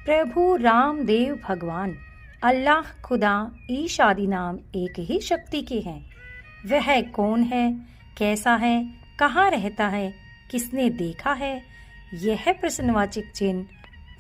प्रभु रामदेव भगवान अल्लाह खुदा ईश आदि नाम एक ही शक्ति के हैं। वह कौन है, कैसा है, कहाँ रहता है, किसने देखा है, यह प्रश्नवाचक चिन्ह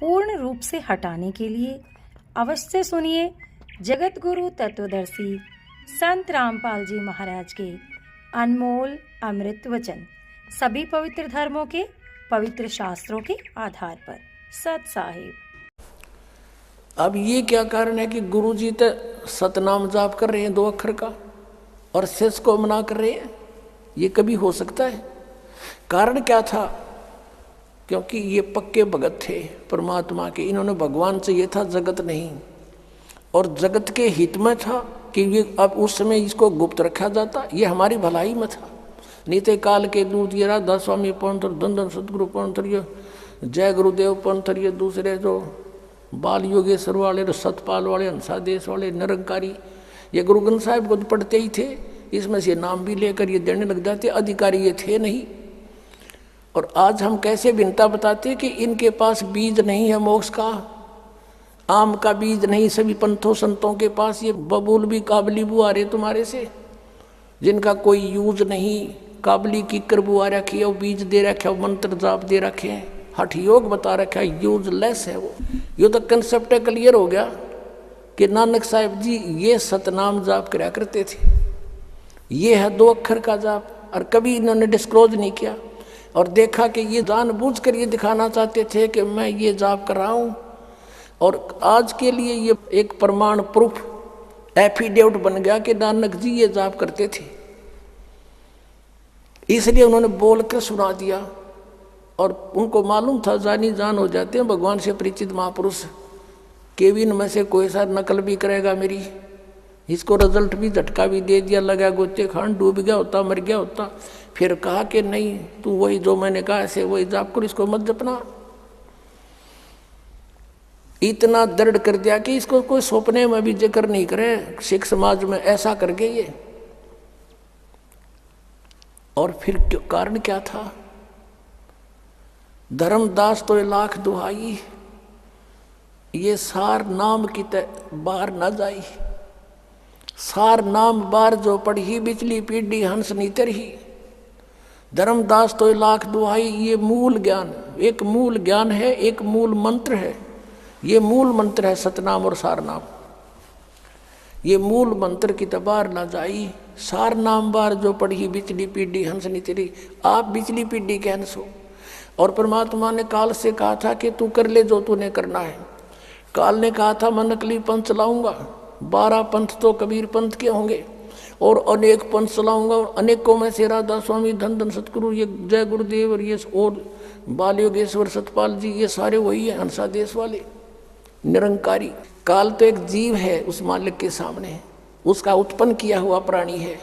पूर्ण रूप से हटाने के लिए अवश्य सुनिए जगत गुरु तत्वदर्शी संत रामपाल जी महाराज के अनमोल अमृत वचन, सभी पवित्र धर्मों के पवित्र शास्त्रों के आधार पर। सत साहिब। अब ये क्या कारण है कि गुरुजी तो सतनाम जाप कर रहे हैं 2 अक्षर का और शेष को मना कर रहे हैं? ये कभी हो सकता है? कारण क्या था? क्योंकि ये पक्के भगत थे परमात्मा के, इन्होंने भगवान चाहिए था, जगत नहीं। और जगत के हित में था कि ये अब उस समय इसको गुप्त रखा जाता, ये हमारी भलाई में था। नीते काल के दूत ये राधा स्वामी पंथर, धन सतगुरु पंथर, ये जय गुरुदेव पंथर, ये दूसरे जो बाल योगेश्वर वाले, सतपाल वाले, हंसादेश वाले, निरंकारी, ये गुरु ग्रंथ साहिब को पढ़ते ही थे, इसमें से नाम भी लेकर ये देने लग जाते। अधिकारी ये थे नहीं। और आज हम कैसे भिन्नता बताते कि इनके पास बीज नहीं है मोक्ष का, आम का बीज नहीं। सभी पंथों संतों के पास ये बबूल भी काबली बुआ रहे तुम्हारे से, जिनका कोई यूज नहीं। काबली की करबुआ रखी है, वो बीज दे रखे, वो मंत्र जाप दे रखे हैं, हठ योग बता रखा है, यूजलेस है वो। ये तो कंसेप्ट क्लियर हो गया कि नानक साहिब जी ये सतनाम जाप करा करते थे। ये है 2 अक्षर का जाप, और कभी इन्होंने डिस्क्लोज नहीं किया। और देखा कि ये जानबूझकर ये दिखाना चाहते थे कि मैं ये जाप कर रहा हूँ। और आज के लिए ये एक प्रमाण प्रूफ एफिडेविट बन गया कि नानक जी ये जाप करते थे, इसलिए उन्होंने बोलकर सुना दिया। और उनको मालूम था जानी जान हो जाते हैं भगवान से परिचित महापुरुष, केविन में से कोई सा नकल भी करेगा मेरी, इसको रिजल्ट भी झटका भी दे दिया, लगा गोते खान, डूब गया होता, मर गया होता। फिर कहा कि नहीं, तू वही जो मैंने कहा ऐसे वही जाप कर, इसको मत जपना। इतना दृढ़ कर दिया कि इसको कोई सपने में भी जिक्र नहीं करे सिख समाज में, ऐसा करके ये। और फिर कारण क्या था? धर्मदास तो लाख दुहाई, ये सार नाम की बार न जाई। सार नाम बार जो पढ़ी, बिचली पीढ़ी हंस नीतर ही। धर्मदास तो लाख दुहाई, ये मूल ज्ञान, एक मूल ज्ञान है, एक मूल मंत्र है। ये मूल मंत्र है सतनाम और सार नाम। ये मूल मंत्र की तबार न जाई, सार नाम बार जो पढ़ी, बिचली पीढ़ी हंस नीतरी। आप बिचली पीढ़ी के हंस हो। और परमात्मा ने काल से कहा था कि तू कर ले जो तूने करना है। काल ने कहा था मैं नकली पंथ चलाऊंगा, 12 पंथ तो कबीर पंथ के होंगे, और अनेक पंथ चलाऊंगा, और अनेकों में से राधा स्वामी, धन सतगुरु, ये जय गुरुदेव, और ये और बाल योगेश्वर, सतपाल जी, ये सारे वही है, हंसादेश वाले, निरंकारी। काल तो एक जीव है उस मालिक के सामने, उसका उत्पन्न किया हुआ प्राणी है,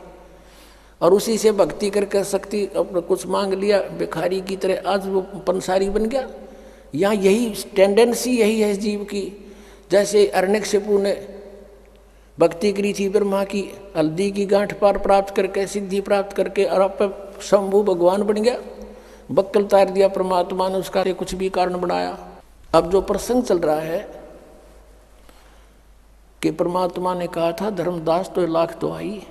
और उसी से भक्ति करके शक्ति अपना कुछ मांग लिया भिखारी की तरह, आज वो पंसारी बन गया। यहाँ यही टेंडेंसी यही है जीव की। जैसे हिरण्यकशिपु ने भक्ति करी थी ब्रह्मा की, हल्दी की गांठ पार प्राप्त करके, सिद्धि प्राप्त करके, और आप शंभु भगवान बन गया। बक्कल तार दिया परमात्मा ने, उसका कुछ भी कारण बनाया। अब जो प्रसंग चल रहा है कि परमात्मा ने कहा था धर्मदास तो लाख दुहाई,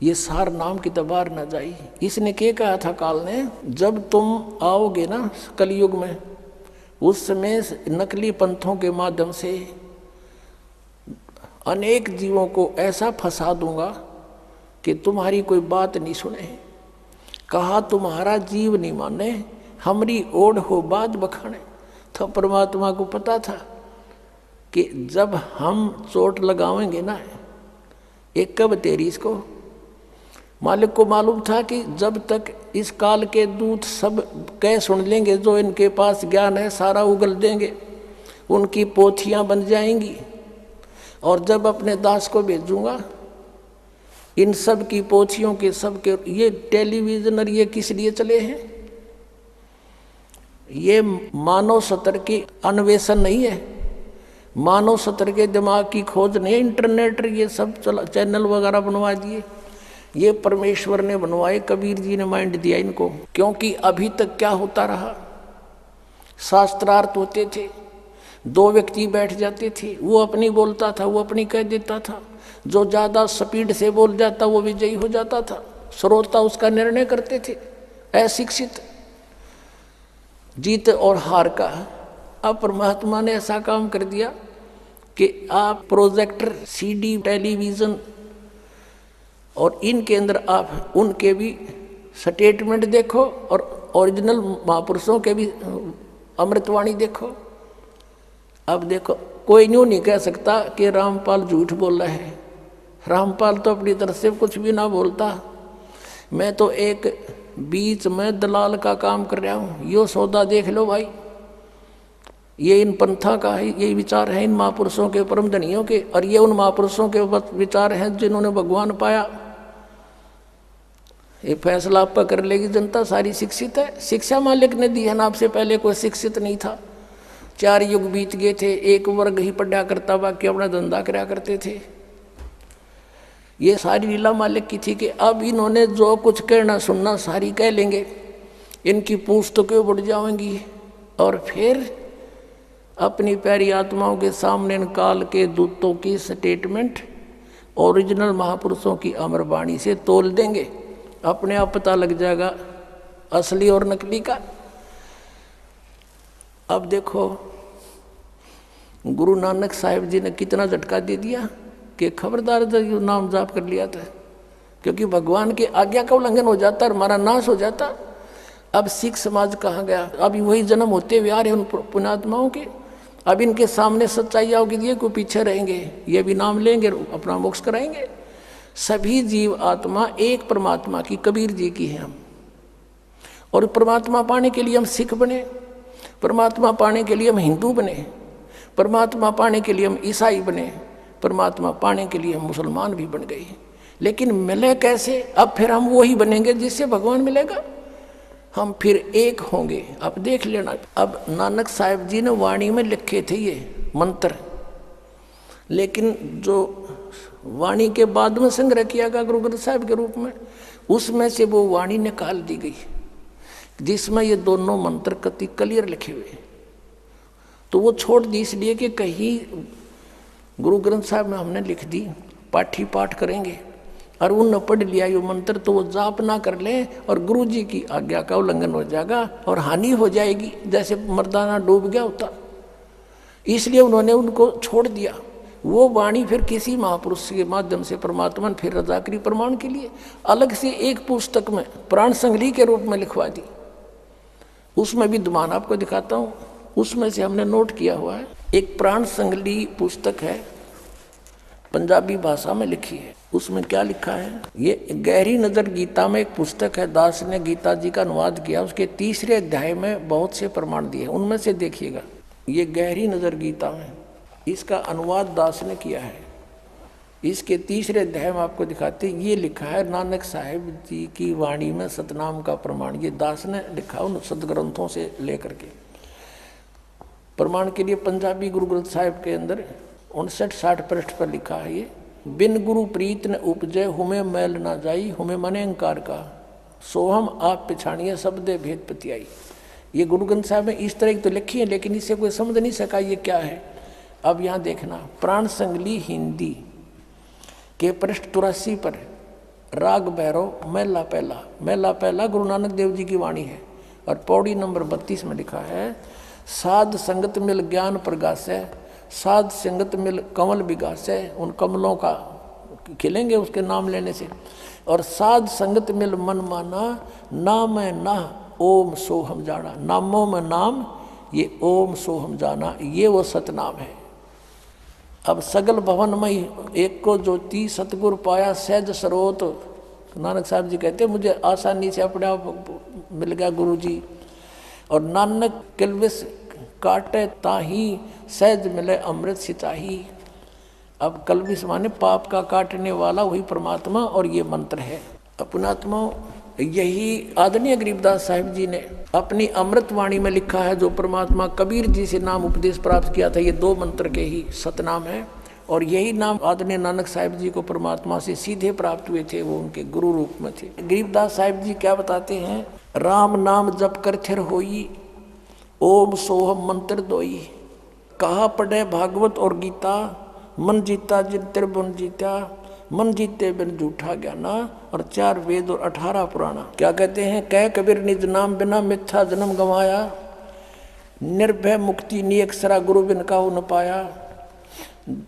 ये सार नाम की तबार न जाई। इसने क्या कहा था काल ने? जब तुम आओगे ना कलयुग में, उस समय नकली पंथों के माध्यम से अनेक जीवों को ऐसा फंसा दूंगा कि तुम्हारी कोई बात नहीं सुने। कहा तुम्हारा जीव नहीं माने, हमारी ओढ़ हो बात बखाने। तो परमात्मा को पता था कि जब हम चोट लगावेंगे ना, एक कब तेरी इसको। मालिक को मालूम था कि जब तक इस काल के दूत सब कह सुन लेंगे, जो इनके पास ज्ञान है सारा उगल देंगे, उनकी पोथियां बन जाएंगी। और जब अपने दास को भेजूंगा, इन सब की पोथियों के सब के, ये टेलीविजन और ये किस लिए चले हैं? ये मानव सतर की अन्वेषण नहीं है, मानव सतर के दिमाग की खोज नहीं है। इंटरनेट ये सब चैनल वगैरह बनवा दिए, ये परमेश्वर ने बनवाए, कबीर जी ने माइंड दिया इनको। क्योंकि अभी तक क्या होता रहा, शास्त्रार्थ होते थे, दो व्यक्ति बैठ जाते थे, वो अपनी बोलता था, वो अपनी कह देता था। जो ज़्यादा स्पीड से बोल जाता वो विजयी हो जाता था, श्रोता उसका निर्णय करते थे। अशिक्षित जीत और हार का। अब परमात्मा ने ऐसा काम कर दिया कि आप प्रोजेक्टर, सीडी, टेलीविज़न और इनके अंदर आप उनके भी स्टेटमेंट देखो और ओरिजिनल महापुरुषों के भी अमृतवाणी देखो। अब देखो, कोई यूँ नहीं कह सकता कि रामपाल झूठ बोल रहा है। रामपाल तो अपनी तरफ से कुछ भी ना बोलता। मैं तो एक बीच में दलाल का काम कर रहा हूँ। यो सौदा देख लो भाई, ये इन पंथा का है, ये विचार है इन महापुरुषों के, परम धनियों के, और ये उन महापुरुषों के विचार हैं जिन्होंने भगवान पाया। ये फैसला आप पर कर लेगी जनता। सारी शिक्षित है, शिक्षा मालिक ने दी है ना। आपसे पहले कोई शिक्षित नहीं था। 4 युग बीत गए थे, एक वर्ग ही पढ़ा करता, बाकी अपना धंधा कराया करते थे। ये सारी लीला मालिक की थी कि अब इन्होंने जो कुछ कहना सुनना सारी कह लेंगे, इनकी पुस्तकें बढ़ जाएंगी और फिर अपनी प्यारी आत्माओं के सामने इन काल के दूतों की स्टेटमेंट ओरिजिनल महापुरुषों की अमरवाणी से तोल देंगे। अपने आप पता लग जाएगा असली और नकली का। अब देखो, गुरु नानक साहिब जी ने कितना झटका दे दिया कि खबरदार जो नाम जाप कर लिया था, क्योंकि भगवान की आज्ञा का उल्लंघन हो जाता और हमारा नाश हो जाता। अब सिख समाज कहाँ गया? अभी वही जन्म होते हुए आ रहे उन पुण्यात्माओं के। अब इनके सामने सच्चाई आओगी, ये को पीछे रहेंगे, ये भी नाम लेंगे, अपना मोक्ष कराएंगे। सभी जीव आत्मा एक परमात्मा की, कबीर जी की है हम। और परमात्मा पाने के लिए हम सिख बने, परमात्मा पाने के लिए हम हिंदू बने, परमात्मा पाने के लिए हम ईसाई बने, परमात्मा पाने के लिए हम मुसलमान भी बन गए। लेकिन मिले कैसे? अब फिर हम वही बनेंगे जिससे भगवान मिलेगा, हम फिर एक होंगे। अब देख लेना, अब नानक साहिब जी ने वाणी में लिखे थे ये मंत्र, लेकिन जो वाणी के बाद में संग्रह किया गया गुरु ग्रंथ साहिब के रूप में, उसमें से वो वाणी निकाल दी गई जिसमें ये दोनों मंत्र कति क्लियर लिखे हुए। तो वो छोड़ दी इसलिए कि कहीं गुरु ग्रंथ साहिब में हमने लिख दी, पाठी पाठ करेंगे और उन पढ़ लिया ये मंत्र, तो वो जाप ना कर ले और गुरु जी की आज्ञा का उल्लंघन हो जाएगा और हानि हो जाएगी, जैसे मर्दाना डूब गया होता। इसलिए उन्होंने उनको छोड़ दिया। वो वाणी फिर किसी महापुरुष के माध्यम से परमात्मा ने फिर रजाकरी प्रमाण के लिए अलग से एक पुस्तक में प्राण संगली के रूप में लिखवा दी। उसमें विद्यमान आपको दिखाता हूँ, उसमें से हमने नोट किया हुआ है। एक प्राण संगली पुस्तक है, पंजाबी भाषा में लिखी है। उसमें क्या लिखा है? ये गहरी नजर गीता में एक पुस्तक है, दास ने गीता जी का अनुवाद किया। उसके 3रे अध्याय में बहुत से प्रमाण दिए, उनमें से देखिएगा। ये गहरी नजर गीता में, इसका अनुवाद दास ने किया है। इसके 3रे अध्याय में आपको दिखाते, ये लिखा है नानक साहिब जी की वाणी में सतनाम का प्रमाण। ये दास ने लिखा उन सदग्रंथों से लेकर के प्रमाण के लिए। पंजाबी गुरु ग्रंथ साहिब के अंदर 59-60 पृष्ठ पर लिखा है ये, बिन गुरु प्रीत न उपजय, हुमे मैल ना जाई, हुमे मने अंकार का, सोहम आप पिछाड़िए शब्दे भेद पतियाई। ये गुरु ग्रंथ साहिब में इस तरह की तो लिखी है, लेकिन इसे कोई समझ नहीं सका ये क्या है। अब यहाँ देखना, प्राण संगली हिंदी के पृष्ठ 83 पर राग भैरव महला पहला। महला पहला गुरु नानक देव जी की वाणी है और पौड़ी नंबर 32 में लिखा है, साध संगत मिल ज्ञान प्रगासै, साध संगत मिल कमल विगासै। उन कमलों का खिलेंगे उसके नाम लेने से। और साध संगत मिल मन माना, नाम है ना ओम सोहम जाना। नामों में नाम, ये ओम सोहम जाना, ये वो सतनाम है। अब सगल भवन में एक को ज्योति, सतगुर पाया सहज स्रोत। नानक साहब जी कहते हैं मुझे आसानी से अपने आप मिल गया गुरु जी। और नानक किलविस काटे ताही, सहज मिले अमृत सिचाही। अब कलविस माने पाप का काटने वाला वही परमात्मा, और ये मंत्र है अपनात्मा। यही आदरणीय गरीबदास साहिब जी ने अपनी अमृत वाणी में लिखा है, जो परमात्मा कबीर जी से नाम उपदेश प्राप्त किया था। ये 2 मंत्र के ही सतनाम है, और यही नाम आदरणीय नानक साहिब जी को परमात्मा से सीधे प्राप्त हुए थे, वो उनके गुरु रूप में थे। गरीबदास साहिब जी क्या बताते हैं, राम नाम जप कर थिर होई, ओम सोहम मंत्र दोई। कहा पढ़े भागवत और गीता, मन जीता जिन त्रिभुवन जीता, मन जीते बिन झूठा ज्ञाना, और 4 वेद और 18 पुराना। क्या कहते हैं? कह कबीर निज नाम बिना मिथ्या जन्म गंवाया, निर्भय मुक्ति नियक्षरा गुरु बिन काहू न पाया।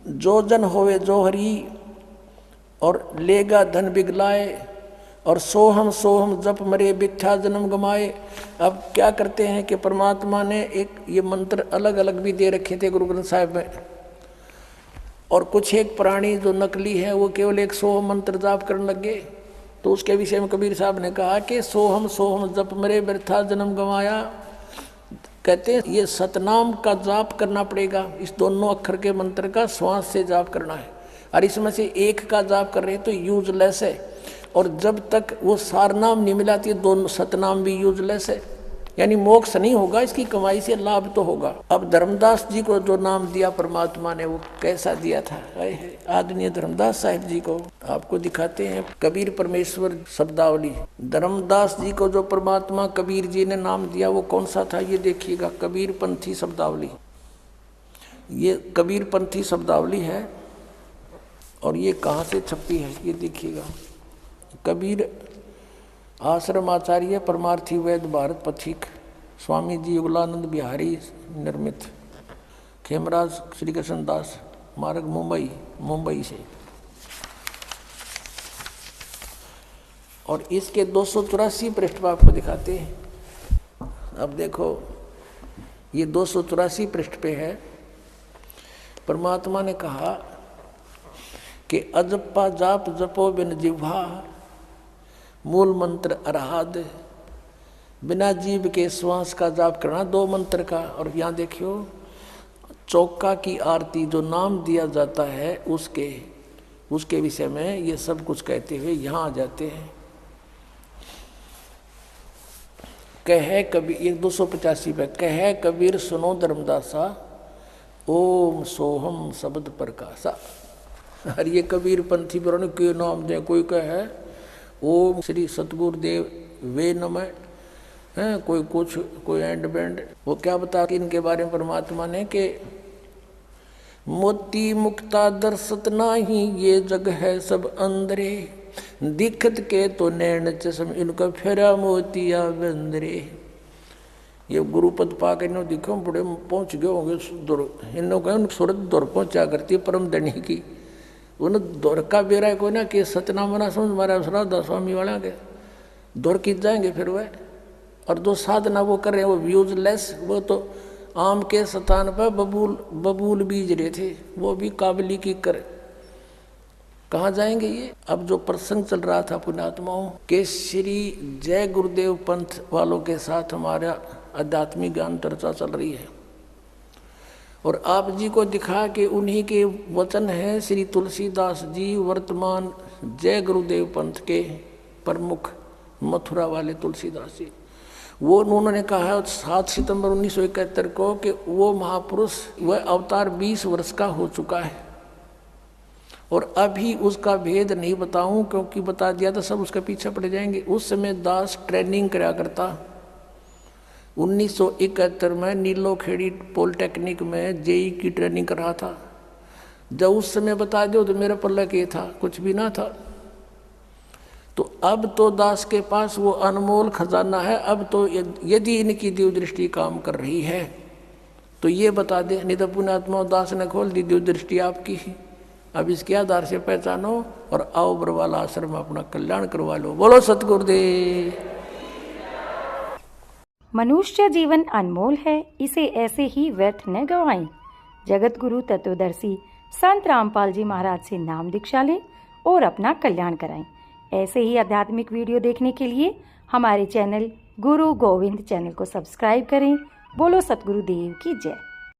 जो जन होवे जो हरि, और लेगा धन बिगलाए, और सोहम जप मरे मिथ्या जन्म गमाए। अब क्या करते हैं कि परमात्मा ने एक ये मंत्र अलग अलग भी दे रखे थे गुरु ग्रंथ साहिब में, और कुछ एक प्राणी जो नकली है वो केवल एक सोहम मंत्र जाप करने लगे। तो उसके विषय में कबीर साहब ने कहा कि सोहम जप मरे मिथ्या जन्म गंवाया। कहते हैं ये सतनाम का जाप करना पड़ेगा, इस दोनों अक्षर के मंत्र का श्वास से जाप करना है, और इसमें से एक का जाप कर रहे हैं तो यूजलेस है, और जब तक वो सारनाम नहीं मिलाती दोनों सतनाम भी यूजलेस है, यानी मोक्ष नहीं होगा, इसकी कमाई से लाभ तो होगा। अब धर्मदास जी को जो नाम दिया परमात्मा ने वो कैसा दिया था, आदरणीय धर्मदास साहिब जी को आपको दिखाते हैं। कबीर परमेश्वर शब्दावली, धर्मदास जी को जो परमात्मा कबीर जी ने नाम दिया वो कौन सा था, ये देखिएगा। कबीर पंथी शब्दावली, ये कबीर पंथी शब्दावली है, और ये कहाँ से छपी है ये देखिएगा। कबीर आश्रम आचार्य परमार्थी वैद भारत पथिक, स्वामी जी युगलानंद बिहारी निर्मित, खेमराज श्री कृष्ण दास मार्ग मुंबई से। और इसके 284 पृष्ठ आपको दिखाते हैं। अब देखो ये 284 पृष्ठ पे है। परमात्मा ने कहा कि अजप्पा जाप जपो बिन जिह्वा, मूल मंत्र अरहाद, बिना जीव के श्वास का जाप करना, 2 मंत्र का। और यहाँ देखियो चौका की आरती जो नाम दिया जाता है उसके विषय में ये सब कुछ कहते हुए यहाँ आ जाते हैं। कहे कबीर, ये 285 पे, कहे कबीर सुनो धर्मदासा, ओम सोहम शब्द प्रकाशा। अरे ये कबीर पंथी पर के नाम दे, कोई कहे ओम श्री सतगुरुदेव वे नमः, कोई कुछ, कोई एंड बैंड। वो क्या बता इनके बारे में परमात्मा ने कि मोती मुक्ता दर्शत नाही, ये जग है सब अंदरे, दिखत के तो नैन चश्म, इनका फेरा मोतिया बंदरे। ये गुरुपद पाके इन्हों दिखो बड़े पहुंच गए होंगे, इन्हों कहे सूरत दौर पहुंचा करती परम धनी की, उन दौर का बेरा को ना कि सतनाम ना समझ मारा श्राद्धा स्वामी वाला के दौर की जाएंगे फिर वह। और जो साधना वो कर रहे हैं वो यूजलेस, वो तो आम के स्थान पर बबूल बीज रहे थे, वो भी काबली की कर कहाँ जाएंगे ये। अब जो प्रसंग चल रहा था पुण्यात्माओं के श्री जय गुरुदेव पंथ वालों के साथ हमारा आध्यात्मिक ज्ञान चर्चा चल रही है, और आप जी को दिखा कि उन्हीं के वचन हैं श्री तुलसीदास जी, वर्तमान जय गुरुदेव पंथ के प्रमुख मथुरा वाले तुलसीदास जी। वो उन्होंने कहा 7 सितंबर 1971 को कि वो महापुरुष वह अवतार 20 वर्ष का हो चुका है, और अभी उसका भेद नहीं बताऊं क्योंकि बता दिया तो सब उसके पीछे पड़ जाएंगे। उस समय दास ट्रेनिंग कराया करता। 1971 में नीलो खेड़ी पॉलिटेक्निक में जेई की ट्रेनिंग कर रहा था। जब उस समय बता दो तो मेरा पल्ला के था, कुछ भी ना था। तो अब तो दास के पास वो अनमोल खजाना है। अब तो यदि इनकी दिव्य दृष्टि काम कर रही है तो ये बता दे, नहीं तो पुण्यात्मा दास ने खोल दी दिव्य दृष्टि आपकी ही। अब इसके आधार से पहचानो और आओ बरवाला आश्रम में अपना कल्याण करवा लो। बोलो सतगुरुदेव। मनुष्य जीवन अनमोल है, इसे ऐसे ही व्यर्थ न गवाएं। जगत गुरु तत्वदर्शी संत रामपाल जी महाराज से नाम दीक्षा लें और अपना कल्याण कराएं। ऐसे ही आध्यात्मिक वीडियो देखने के लिए हमारे चैनल गुरु गोविंद चैनल को सब्सक्राइब करें। बोलो सतगुरुदेव की जय।